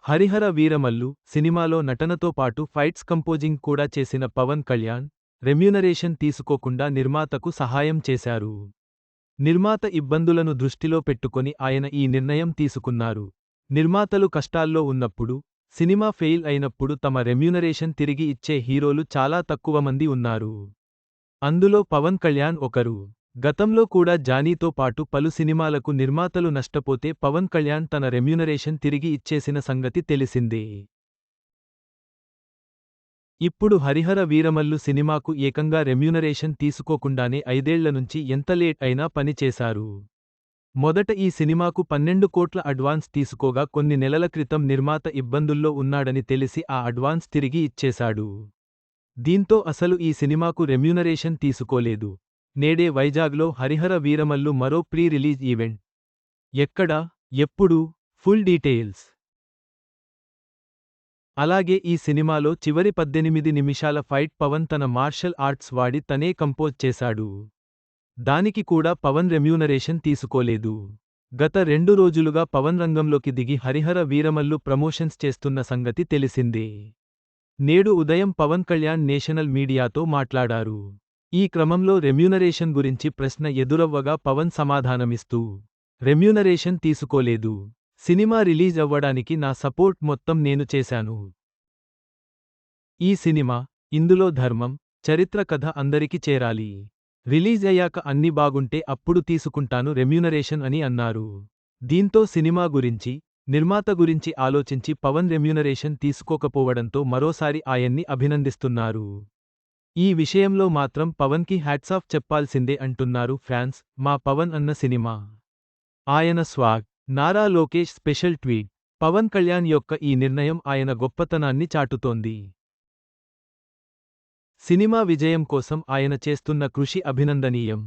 హరిహర వీరమల్లు సినిమాలో నటనతో పాటు ఫైట్స్ కంపోజింగ్ కూడా చేసిన పవన్ కళ్యాణ్ రెమ్యూనరేషన్ తీసుకోకుండా నిర్మాతకు సహాయం చేశారు. నిర్మాత ఇబ్బందులను దృష్టిలో పెట్టుకొని ఆయన ఈ నిర్ణయం తీసుకున్నారు. నిర్మాతలు కష్టాల్లో ఉన్నప్పుడు, సినిమా ఫెయిల్ అయినప్పుడు తమ రెమ్యూనరేషన్ తిరిగి ఇచ్చే హీరోలు చాలా తక్కువ మంది ఉన్నారు. అందులో పవన్ కళ్యాణ్ ఒకరు. గతంలో కూడా జానీతో పాటు పలు సినిమాలకు నిర్మాతలు నష్టపోతే పవన్ కళ్యాణ్ తన రెమ్యూనరేషన్ తిరిగి ఇచ్చేసిన సంగతి తెలిసిందే. ఇప్పుడు హరిహర వీరమల్లు సినిమాకు ఏకంగా రెమ్యూనరేషన్ తీసుకోకుండానే 5 ఏళ్ల నుంచి ఎంత లేట్ అయినా పని చేశారు. మొదట ఈ సినిమాకు 12 కోట్ల అడ్వాన్స్ తీసుకోగా కొన్ని నెలల క్రితం నిర్మాత ఇబ్బందుల్లో ఉన్నాడని తెలిసి ఆ అడ్వాన్స్ తిరిగి ఇచ్చేశాడు. దీంతో అసలు ఈ సినిమాకు రెమ్యూనరేషన్ తీసుకోలేదు. నేడే వైజాగ్లో హరిహర వీరమల్లు మరో ప్రీ రిలీజ్ ఈవెంట్. ఎక్కడ, ఎప్పుడు, ఫుల్ డీటెయిల్స్. అలాగే ఈ సినిమాలో చివరి 18 నిమిషాల ఫైట్ పవన్ తన మార్షల్ ఆర్ట్స్ వాడి తనే కంపోజ్ చేశాడు. దానికి కూడా పవన్ రెమ్యూనరేషన్ తీసుకోలేదు. గత 2 రోజులుగా పవన్ రంగంలోకి దిగి హరిహర వీరమల్లు ప్రమోషన్స్ చేస్తున్న సంగతి తెలిసిందే. నేడు ఉదయం పవన్ కళ్యాణ్ నేషనల్ మీడియాతో మాట్లాడారు. ఈ క్రమంలో రెమ్యూనరేషన్ గురించి ప్రశ్న ఎదురవ్వగా పవన్ సమాధానమిస్తూ, రెమ్యూనరేషన్ తీసుకోలేదు. సినిమా రిలీజ్ అవ్వడానికి నా సపోర్ట్ మొత్తం నేను చేశాను. ఈ సినిమా, ఇందులో ధర్మం, చరిత్ర కథ అందరికి చేరాలి. రిలీజ్ అయ్యాక అన్ని బాగుంటే అప్పుడు తీసుకుంటాను రెమ్యూనరేషన్ అని అన్నారు. దీంతో సినిమా గురించి, నిర్మాత గురించి ఆలోచించి పవన్ రెమ్యూనరేషన్ తీసుకోకపోవడంతో మరోసారి ఆయన్ని అభినందిస్తున్నారు. ఈ విషయంలో మాత్రం పవన్కి హ్యాట్సాఫ్ చెప్పాల్సిందే అంటున్నారు ఫ్యాన్స్. మా పవన్ అన్న సినిమా. ఆయన swag. Nara Lokesh special tweet. Pawan Kalyan యొక్క ఈ నిర్ణయం ఆయన గొప్పతనాన్ని చాటుతోంది. సినిమా విజయం కోసం ఆయన చేస్తున్న కృషి అభినందనీయం.